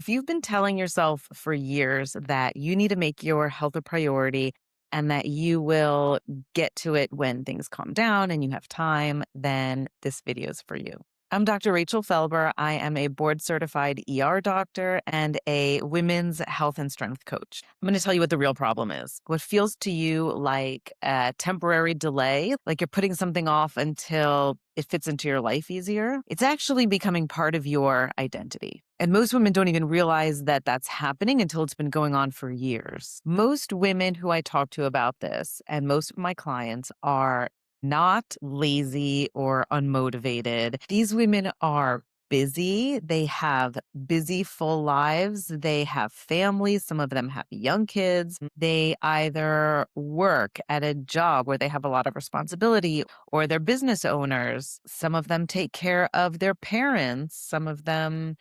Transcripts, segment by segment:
If you've been telling yourself for years that you need to make your health a priority and that you will get to it when things calm down and you have time, then this video is for you. I'm Dr. Rachel Felber. I am a board certified ER doctor and a women's health and strength coach. I'm going to tell you what the real problem is. What feels to you like a temporary delay, like you're putting something off until it fits into your life easier, it's actually becoming part of your identity. And most women don't even realize that that's happening until it's been going on for years. Most women who I talk to about this, and most of my clients, are not lazy or unmotivated. These women are busy. They have busy, full lives. They have families. Some of them have young kids. They either work at a job where they have a lot of responsibility, or they're business owners. Some of them take care of their parents. Some of them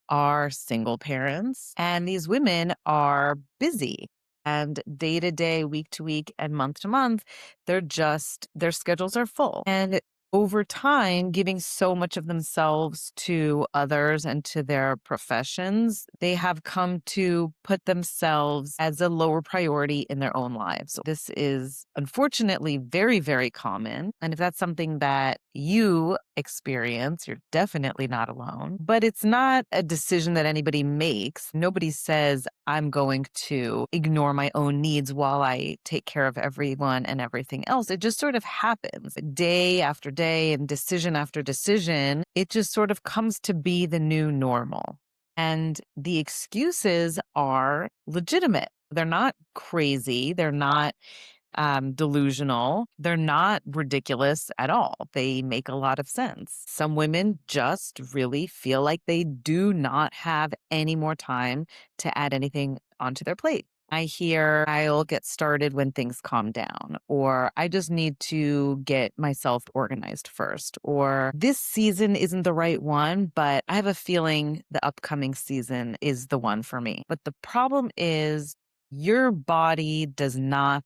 are single parents, and these women are busy. And day to day, week to week, and month to month, their schedules are full. And over time, giving so much of themselves to others and to their professions, they have come to put themselves as a lower priority in their own lives. This is unfortunately very, very common. And if that's something that you experience, you're definitely not alone. But it's not a decision that anybody makes. Nobody says, I'm going to ignore my own needs while I take care of everyone and everything else. It just sort of happens day after day and decision after decision. It just sort of comes to be the new normal. And the excuses are legitimate. They're not crazy. They're not delusional. They're not ridiculous at all. They make a lot of sense. Some women just really feel like they do not have any more time to add anything onto their plate. I hear I'll get started when things calm down, or I just need to get myself organized first, or this season isn't the right one, but I have a feeling the upcoming season is the one for me. But the problem is your body does not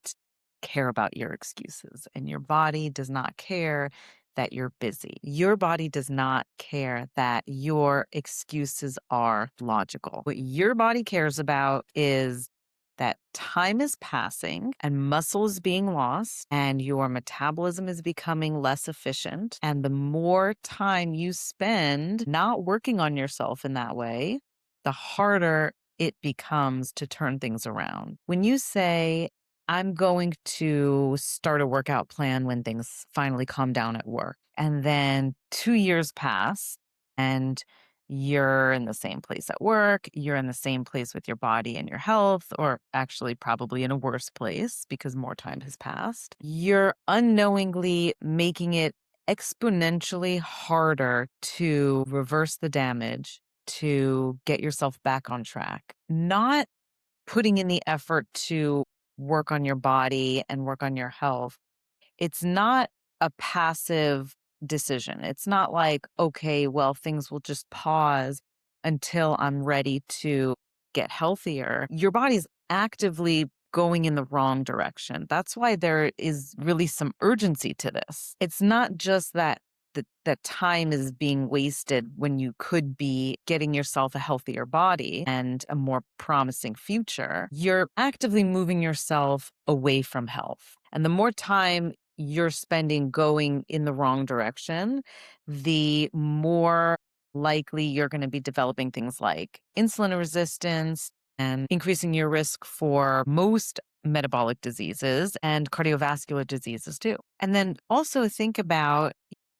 care about your excuses, and your body does not care that you're busy. Your body does not care that your excuses are logical. What your body cares about is that time is passing and muscle is being lost and your metabolism is becoming less efficient. And the more time you spend not working on yourself in that way, the harder it becomes to turn things around. When you say, I'm going to start a workout plan when things finally calm down at work, and then 2 years pass and you're in the same place at work, you're in the same place with your body and your health, or actually probably in a worse place because more time has passed. You're unknowingly making it exponentially harder to reverse the damage, to get yourself back on track. Not putting in the effort to work on your body and work on your health. It's not a passive decision. It's not like, okay, well, things will just pause until I'm ready to get healthier. Your body's actively going in the wrong direction. That's why there is really some urgency to this. It's not just that time is being wasted when you could be getting yourself a healthier body and a more promising future. You're actively moving yourself away from health. And the more time you're spending going in the wrong direction, the more likely you're going to be developing things like insulin resistance and increasing your risk for most metabolic diseases and cardiovascular diseases too. And then also think about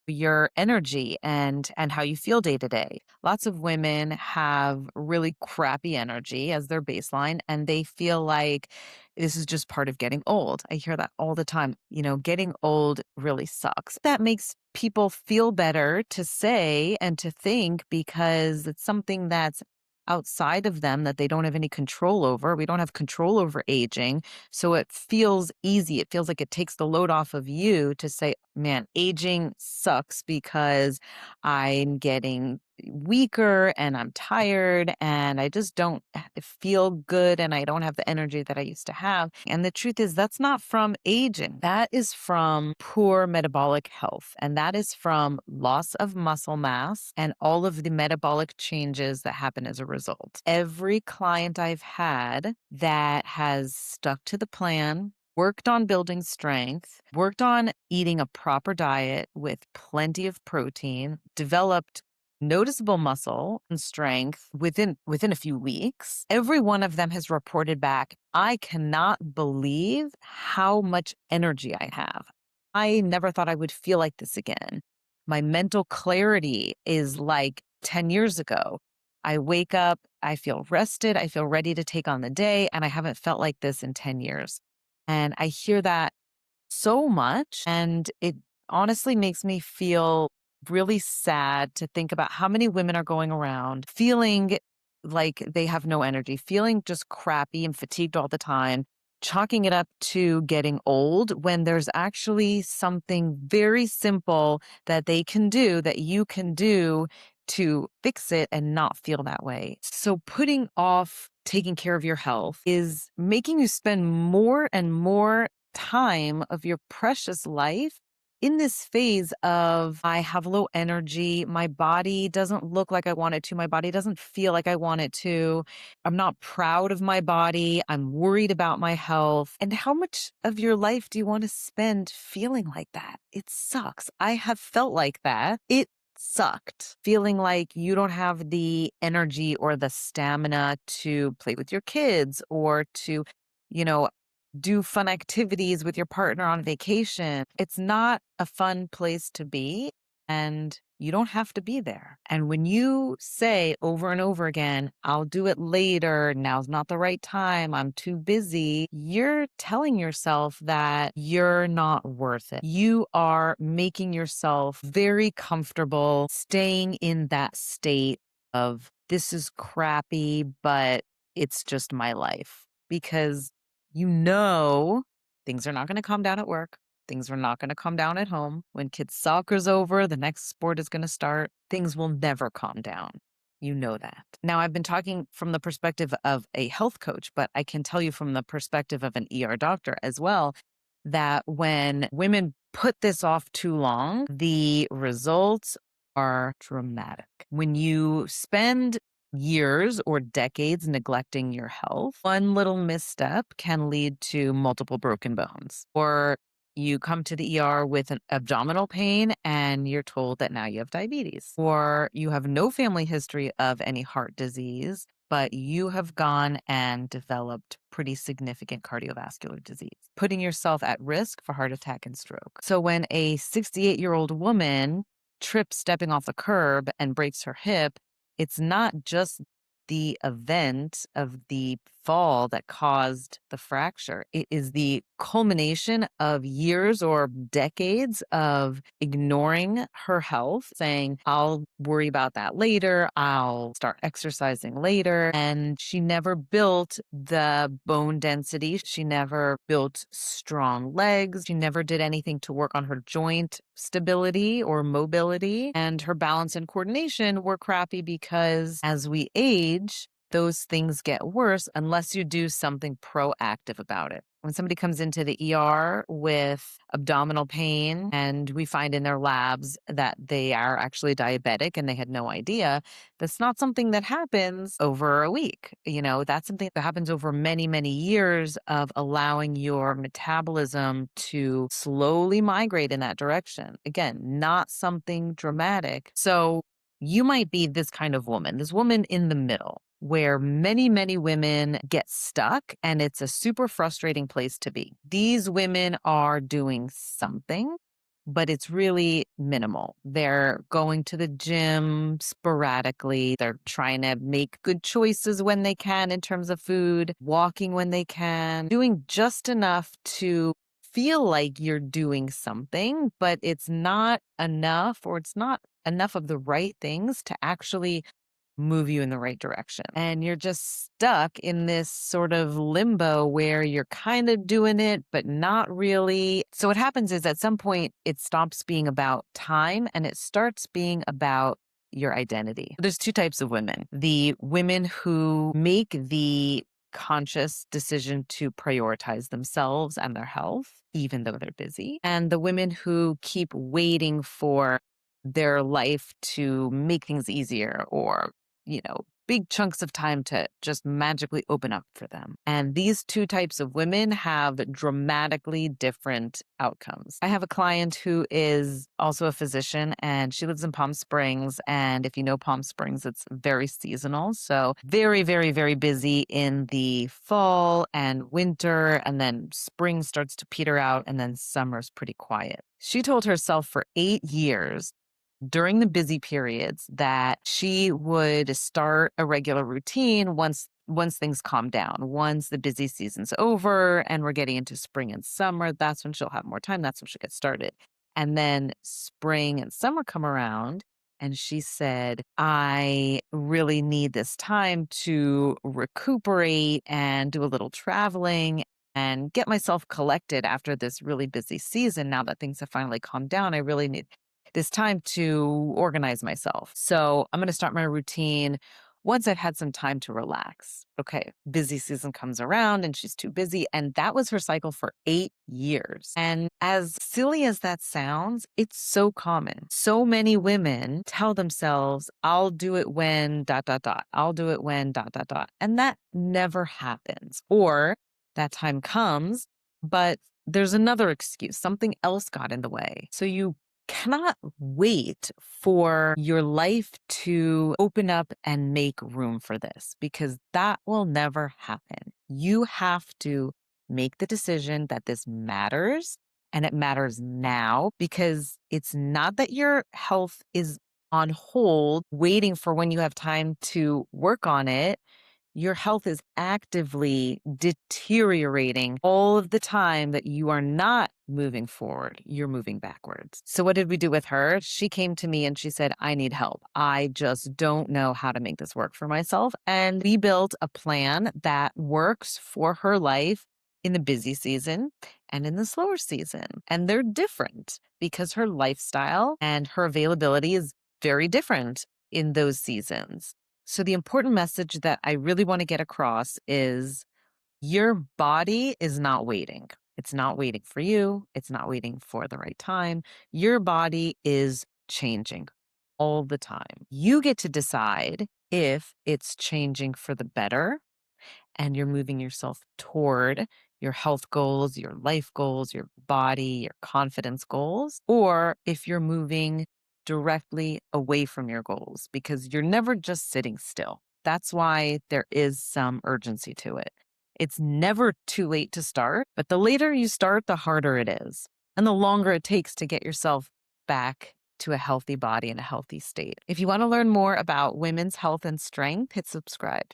your energy and how you feel day to day. Lots of women have really crappy energy as their baseline, and they feel like this is just part of getting old. I hear that all the time. Getting old really sucks. That makes people feel better to say and to think because it's something that's outside of them that they don't have any control over. We don't have control over aging. So it feels easy. It feels like it takes the load off of you to say, man, aging sucks because I'm getting weaker and I'm tired and I just don't feel good and I don't have the energy that I used to have. And the truth is, that's not from aging. That is from poor metabolic health. And that is from loss of muscle mass and all of the metabolic changes that happen as a result. Every client I've had that has stuck to the plan, worked on building strength, worked on eating a proper diet with plenty of protein, developed noticeable muscle and strength within a few weeks. Every one of them has reported back, I cannot believe how much energy I have. I never thought I would feel like this again. My mental clarity is like 10 years ago. I wake up, I feel rested, I feel ready to take on the day, and I haven't felt like this in 10 years. And I hear that so much, and it honestly makes me feel really sad to think about how many women are going around feeling like they have no energy, feeling just crappy and fatigued all the time, chalking it up to getting old when there's actually something very simple that they can do, that you can do to fix it and not feel that way. So putting off taking care of your health is making you spend more and more time of your precious life in this phase of I have low energy, my body doesn't look like I want it to, my body doesn't feel like I want it to, I'm not proud of my body, I'm worried about my health. And how much of your life do you want to spend feeling like that? It sucks. I have felt like that. It sucked feeling like you don't have the energy or the stamina to play with your kids or to, you know, do fun activities with your partner on vacation. It's not a fun place to be, and you don't have to be there. And when you say over and over again, I'll do it later, now's not the right time, I'm too busy, you're telling yourself that you're not worth it. You are making yourself very comfortable staying in that state of this is crappy, but it's just my life. Because you know things are not going to calm down at work. Things are not going to calm down at home. When kids' soccer's over, the next sport is going to start. Things will never calm down. You know that. Now, I've been talking from the perspective of a health coach, but I can tell you from the perspective of an ER doctor as well that when women put this off too long, the results are dramatic. When you spend years or decades neglecting your health, one little misstep can lead to multiple broken bones. Or you come to the ER with an abdominal pain and you're told that now you have diabetes. Or you have no family history of any heart disease, but you have gone and developed pretty significant cardiovascular disease, putting yourself at risk for heart attack and stroke. So when a 68-year-old woman trips stepping off a curb and breaks her hip, it's not just the event of the fall that caused the fracture. It is the culmination of years or decades of ignoring her health, saying, I'll worry about that later. I'll start exercising later. And she never built the bone density. She never built strong legs. She never did anything to work on her joint stability or mobility. And her balance and coordination were crappy because as we age, those things get worse unless you do something proactive about it. When somebody comes into the ER with abdominal pain and we find in their labs that they are actually diabetic and they had no idea, that's not something that happens over a week. That's something that happens over many, many years of allowing your metabolism to slowly migrate in that direction. Again, not something dramatic. So you might be this kind of woman, this woman in the middle, where many, many women get stuck and it's a super frustrating place to be. These women are doing something, but it's really minimal. They're going to the gym sporadically. They're trying to make good choices when they can in terms of food, walking when they can, doing just enough to feel like you're doing something, but it's not enough, or it's not enough of the right things to actually move you in the right direction. And you're just stuck in this sort of limbo where you're kind of doing it, but not really. So what happens is at some point it stops being about time and it starts being about your identity. There's two types of women: the women who make the conscious decision to prioritize themselves and their health, even though they're busy, and the women who keep waiting for their life to make things easier, or, big chunks of time to just magically open up for them. And these two types of women have dramatically different outcomes. I have a client who is also a physician, and she lives in Palm Springs. And if you know Palm Springs, it's very seasonal. So very, very, very busy in the fall and winter. And then spring starts to peter out, and then summer's pretty quiet. She told herself for 8 years during the busy periods that she would start a regular routine once things calm down. Once the busy season's over and we're getting into spring and summer, that's when she'll have more time. That's when she'll get started. And then spring and summer come around, and she said, I really need this time to recuperate and do a little traveling and get myself collected after this really busy season. Now that things have finally calmed down, I really need this time to organize myself. So I'm going to start my routine once I've had some time to relax. Okay, busy season comes around and she's too busy. And that was her cycle for 8 years. And as silly as that sounds, it's so common. So many women tell themselves, I'll do it when dot, dot, dot. I'll do it when dot, dot, dot. And that never happens. Or that time comes, but there's another excuse. Something else got in the way. So you cannot wait for your life to open up and make room for this, because that will never happen. You have to make the decision that this matters, and it matters now, because it's not that your health is on hold waiting for when you have time to work on it. Your health is actively deteriorating all of the time that you are not moving forward. You're moving backwards. So what did we do with her? She came to me and she said, I need help. I just don't know how to make this work for myself. And we built a plan that works for her life in the busy season and in the slower season. And they're different because her lifestyle and her availability is very different in those seasons. So the important message that I really want to get across is your body is not waiting. It's not waiting for you. It's not waiting for the right time. Your body is changing all the time. You get to decide if it's changing for the better and you're moving yourself toward your health goals, your life goals, your body, your confidence goals, or if you're moving directly away from your goals, because you're never just sitting still. That's why there is some urgency to it. It's never too late to start, but the later you start, the harder it is, and the longer it takes to get yourself back to a healthy body and a healthy state. If you want to learn more about women's health and strength, hit subscribe.